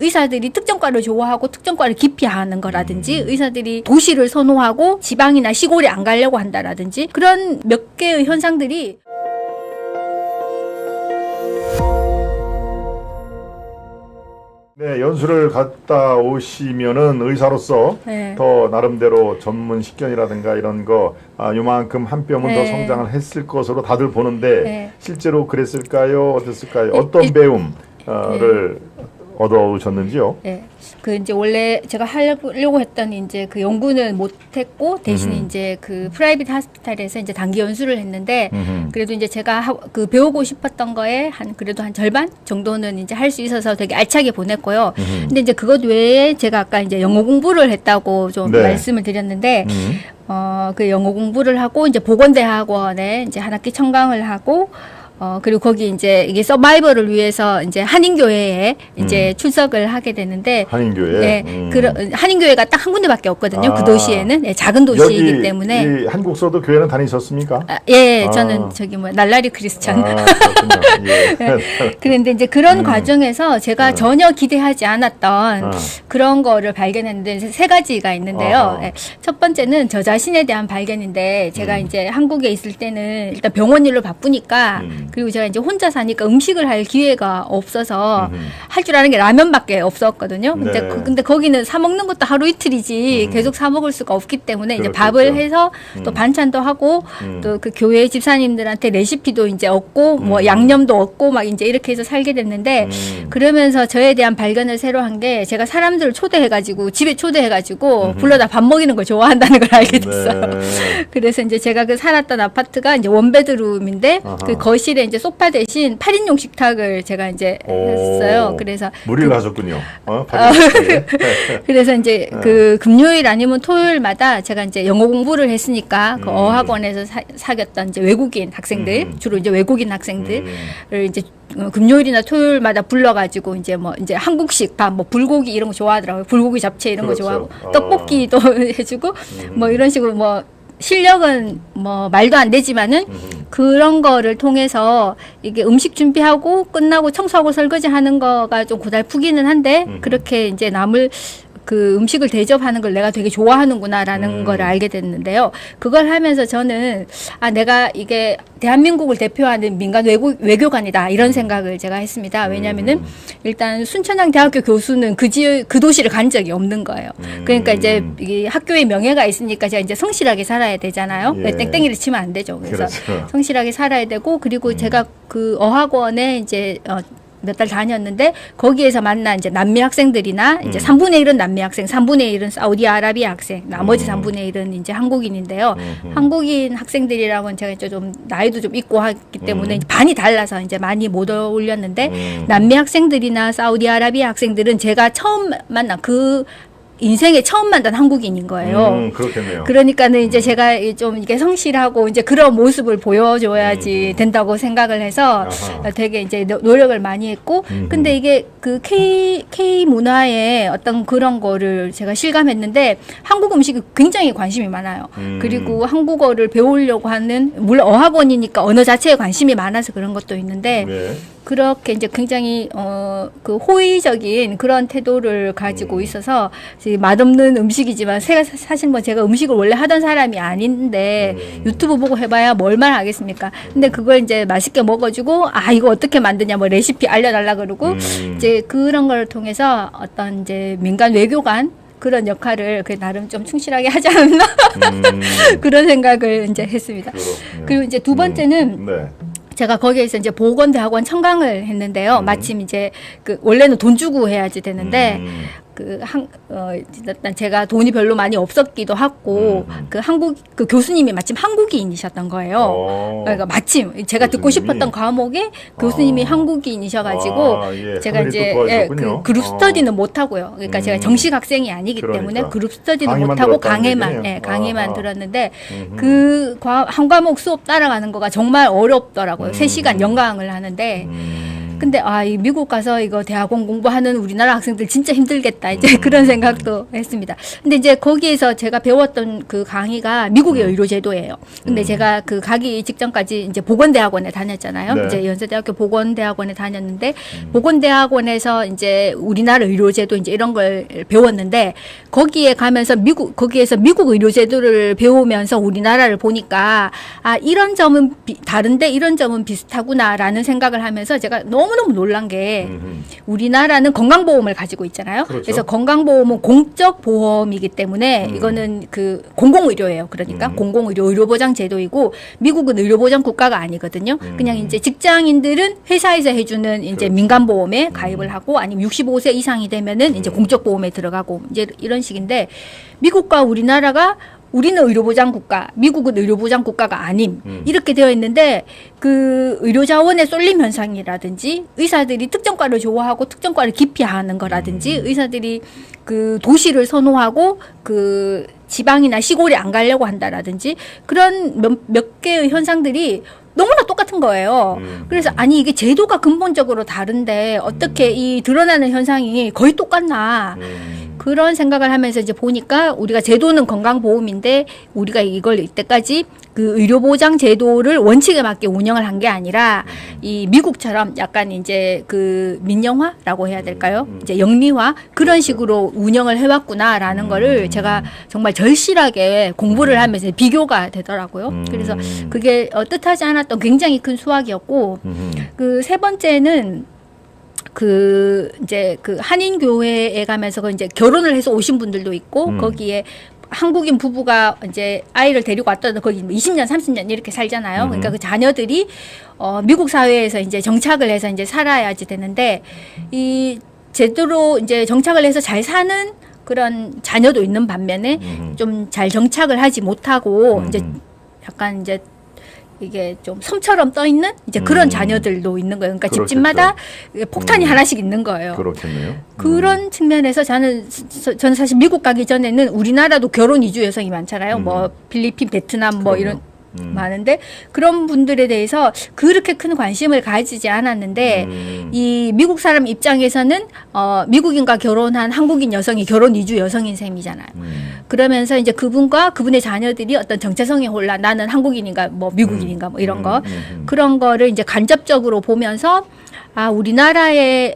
의사들이 특정과를 좋아하고 특정과를 기피하는 거라든지 의사들이 도시를 선호하고 지방이나 시골에 안 가려고 한다라든지 그런 몇 개의 현상들이 네, 연수를 갔다 오시면은 의사로서 네. 더 나름대로 전문 식견이라든가 이런 거 요만큼 한 뼘은 더 네. 성장을 했을 것으로 다들 보는데 네. 실제로 그랬을까요? 어땠을까요? 어떤 배움을 얻어오셨는지요? 네. 그 이제 원래 제가 하려고 했던 이제 그 연구는 못했고 대신 이제 그 프라이빗 하스피탈에서 이제 단기 연수를 했는데 그래도 이제 제가 그 배우고 싶었던 거에 그래도 한 절반 정도는 이제 할 수 있어서 되게 알차게 보냈고요. 근데 이제 그것 외에 제가 아까 이제 영어 공부를 했다고 좀 네. 말씀을 드렸는데 그 영어 공부를 하고 이제 보건대학원에 이제 한 학기 청강을 하고 그리고 거기 이제 이게 서바이벌을 위해서 이제 한인교회에 이제 출석을 하게 되는데. 한인교회? 네. 한인교회가 딱 한 군데밖에 없거든요. 그 도시에는. 네, 작은 도시이기 여기 때문에. 이 한국서도 교회는 다니셨습니까? 예, 저는 저기 날라리 크리스찬. 그렇군요. 예. 그런데 이제 그런 과정에서 제가 전혀 기대하지 않았던 그런 거를 발견했는데 세 가지가 있는데요. 예, 첫 번째는 저 자신에 대한 발견인데 제가 이제 한국에 있을 때는 일단 병원 일로 바쁘니까 그리고 제가 이제 혼자 사니까 음식을 할 기회가 없어서 할 줄 아는 게 라면밖에 없었거든요. 근데, 네. 근데 거기는 사 먹는 것도 하루 이틀이지 계속 사 먹을 수가 없기 때문에 이제 그렇겠죠. 밥을 해서 또 반찬도 하고 또 그 교회 집사님들한테 레시피도 이제 얻고 뭐 양념도 얻고 막 이제 이렇게 해서 살게 됐는데 그러면서 저에 대한 발견을 새로 한 게 제가 사람들을 초대해가지고 집에 초대해가지고 불러다 밥 먹이는 걸 좋아한다는 걸 알게 됐어요. 네. 그래서 이제 제가 그 살았던 아파트가 이제 원베드룸인데 그 거실에 이제 소파 대신 8인용 식탁을 제가 이제 했어요. 그래서 무리를 하셨군요. 그래서 이제 그 금요일 아니면 토요일마다 제가 이제 영어 공부를 했으니까 그 어학원에서 사귀었던 이제 외국인 학생들 주로 이제 외국인 학생들을 이제 금요일이나 토요일마다 불러가지고 이제 뭐 이제 한국식 밥 뭐 불고기 이런 거 좋아하더라고요. 불고기 잡채 이런 그렇죠. 거 좋아하고 떡볶이도 해주고 뭐 이런 식으로 뭐 실력은 뭐 말도 안 되지만은 그런 거를 통해서 이게 음식 준비하고 끝나고 청소하고 설거지 하는 거가 좀 고달프기는 한데 그렇게 이제 남을 그 음식을 대접하는 걸 내가 되게 좋아하는구나라는 걸 알게 됐는데요. 그걸 하면서 저는 내가 이게 대한민국을 대표하는 민간 외교관이다 이런 생각을 제가 했습니다. 왜냐하면은 일단 순천향 대학교 교수는 그 도시를 간 적이 없는 거예요. 그러니까 이제 이 학교의 명예가 있으니까 제가 이제 성실하게 살아야 되잖아요. 예. 땡땡이를 치면 안 되죠. 그래서 그렇죠. 성실하게 살아야 되고 그리고 제가 그 어학원에 이제 몇 달 다녔는데 거기에서 만난 이제 남미 학생들이나 이제 3분의 1은 남미 학생, 3분의 1은 사우디아라비아 학생, 나머지 3분의 1은 이제 한국인인데요. 한국인 학생들이랑은 제가 이제 좀 나이도 좀 있고 하기 때문에 이제 반이 달라서 이제 많이 못 어울렸는데 남미 학생들이나 사우디아라비아 학생들은 제가 처음 만난 인생에 처음 만난 한국인인 거예요. 그렇겠네요. 그러니까는 이제 제가 좀 이게 성실하고 이제 그런 모습을 보여줘야지 된다고 생각을 해서 되게 이제 노력을 많이 했고, 근데 이게 그 K 문화의 어떤 그런 거를 제가 실감했는데 한국 음식이 굉장히 관심이 많아요. 그리고 한국어를 배우려고 하는 물론 어학원이니까 언어 자체에 관심이 많아서 그런 것도 있는데. 네. 그렇게 이제 굉장히 그 호의적인 그런 태도를 가지고 있어서 맛없는 음식이지만 사실 뭐 제가 음식을 원래 하던 사람이 아닌데 유튜브 보고 해봐야 뭘만 하겠습니까? 근데 그걸 이제 맛있게 먹어주고 이거 어떻게 만드냐 뭐 레시피 알려달라 그러고 이제 그런 걸 통해서 어떤 이제 민간 외교관 그런 역할을 나름 좀 충실하게 하지 않나 그런 생각을 이제 했습니다. 그렇군요. 그리고 이제 두 번째는 네. 제가 거기에서 이제 보건대학원 청강을 했는데요. 마침 이제 원래는 돈 주고 해야지 되는데 일단 제가 돈이 별로 많이 없었기도 하고 그 교수님이 마침 한국인이셨던 거예요. 그러니까 마침 제가 듣고 싶었던 과목에 교수님이 한국인이셔가지고 예. 제가 이제 그룹 스터디는 못 하고요. 그러니까 제가 정식 학생이 아니기 때문에 그룹 스터디는 못 하고 강의만 들었는데 한 과목 수업 따라가는 거가 정말 어렵더라고요. 3시간 연강을 하는데 근데 이 미국 가서 이거 대학원 공부하는 우리나라 학생들 진짜 힘들겠다. 이제 그런 생각도 했습니다. 근데 이제 거기에서 제가 배웠던 그 강의가 미국의 의료 제도예요. 근데 제가 그 가기 직전까지 이제 보건대학원에 다녔잖아요. 네. 이제 연세대학교 보건대학원에 다녔는데 보건대학원에서 이제 우리나라 의료 제도 이제 이런 걸 배웠는데 거기에 가면서 거기에서 미국 의료 제도를 배우면서 우리나라를 보니까 이런 점은 다른데 이런 점은 비슷하구나라는 생각을 하면서 제가 너무너무 놀란 게 우리나라는 건강보험을 가지고 있잖아요. 그렇죠. 그래서 건강보험은 공적 보험이기 때문에 이거는 그 공공의료예요. 그러니까 공공의료 의료보장 제도이고 미국은 의료보장 국가가 아니거든요. 그냥 이제 직장인들은 회사에서 해주는 이제 그렇죠. 민간보험에 가입을 하고 아니면 65세 이상이 되면은 이제 공적 보험에 들어가고 이제 이런 식인데 미국과 우리나라가 우리는 의료보장 국가, 미국은 의료보장 국가가 아님 이렇게 되어 있는데 그 의료자원의 쏠림 현상이라든지 의사들이 특정과를 좋아하고 특정과를 기피하는 거라든지 의사들이 그 도시를 선호하고 그 지방이나 시골에 안 가려고 한다라든지 그런 몇 개의 현상들이 너무나 똑같은 거예요. 그래서 아니 이게 제도가 근본적으로 다른데 어떻게 이 드러나는 현상이 거의 똑같나 그런 생각을 하면서 이제 보니까 우리가 제도는 건강보험인데 우리가 이걸 이때까지 그 의료보장 제도를 원칙에 맞게 운영을 한 게 아니라 이 미국처럼 약간 이제 그 민영화라고 해야 될까요? 이제 영리화 그런 식으로 운영을 해왔구나라는 거를 제가 정말 절실하게 공부를 하면서 비교가 되더라고요. 그래서 그게 뜻하지 않았던 굉장히 큰 수확이었고 그 세 번째는 그 이제 그 한인 교회에 가면서 그 이제 결혼을 해서 오신 분들도 있고 거기에 한국인 부부가 이제 아이를 데리고 왔다도 거기 20년, 30년 이렇게 살잖아요. 그러니까 그 자녀들이 미국 사회에서 이제 정착을 해서 이제 살아야지 되는데 이 제대로 이제 정착을 해서 잘 사는 그런 자녀도 있는 반면에 좀 잘 정착을 하지 못하고 이제 약간 이제 이게 좀 섬처럼 떠 있는 이제 그런 자녀들도 있는 거예요. 그러니까 그렇겠죠. 집집마다 폭탄이 하나씩 있는 거예요. 그렇겠네요. 그런 측면에서 저는 사실 미국 가기 전에는 우리나라도 결혼 이주 여성이 많잖아요. 뭐 필리핀, 베트남 뭐 그럼요. 이런 많은데 그런 분들에 대해서 그렇게 큰 관심을 가지지 않았는데 이 미국 사람 입장에서는 미국인과 결혼한 한국인 여성이 결혼 이주 여성인 셈이잖아요. 그러면서 이제 그분과 그분의 자녀들이 어떤 정체성의 혼란, 나는 한국인인가 뭐 미국인인가 뭐 이런 거 그런 거를 이제 간접적으로 보면서 우리나라의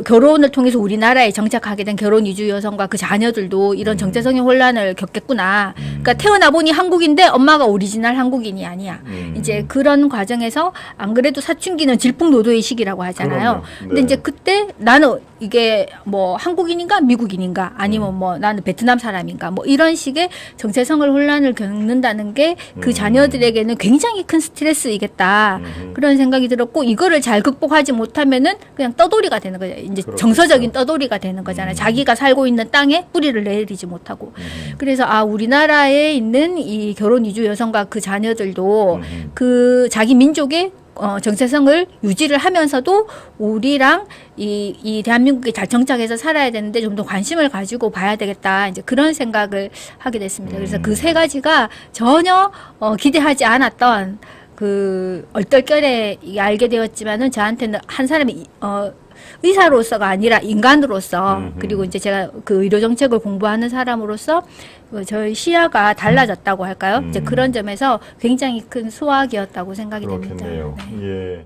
결혼을 통해서 우리나라에 정착하게 된 결혼 이주 여성과 그 자녀들도 이런 정체성의 혼란을 겪겠구나. 그러니까 태어나 보니 한국인데 엄마가 오리지널 한국인이 아니야. 이제 그런 과정에서 안 그래도 사춘기는 질풍노도의 시기라고 하잖아요. 그럼요. 네. 근데 이제 그때 나는 이게 뭐 한국인인가 미국인인가 아니면 뭐 나는 베트남 사람인가 뭐 이런 식의 정체성을 혼란을 겪는다는 게 그 자녀들에게는 굉장히 큰 스트레스이겠다. 그런 생각이 들었고 이거를 잘 극복하지 못하면은 그냥 떠돌이가 되는 거예요. 이제 그렇겠죠. 정서적인 떠돌이가 되는 거잖아요. 자기가 살고 있는 땅에 뿌리를 내리지 못하고. 그래서 우리나라에 있는 이 결혼 이주 여성과 그 자녀들도 그 자기 민족의 정체성을 유지를 하면서도 우리랑 이 대한민국에 잘 정착해서 살아야 되는데 좀 더 관심을 가지고 봐야 되겠다. 이제 그런 생각을 하게 됐습니다. 그래서 그 세 가지가 전혀 기대하지 않았던 그 얼떨결에 알게 되었지만은 저한테는 한 사람이 의사로서가 아니라 인간으로서 그리고 이제 제가 그 의료 정책을 공부하는 사람으로서 저희 시야가 달라졌다고 할까요? 이제 그런 점에서 굉장히 큰 수확이었다고 생각이 됩니다. 그렇겠네요. 네. 예.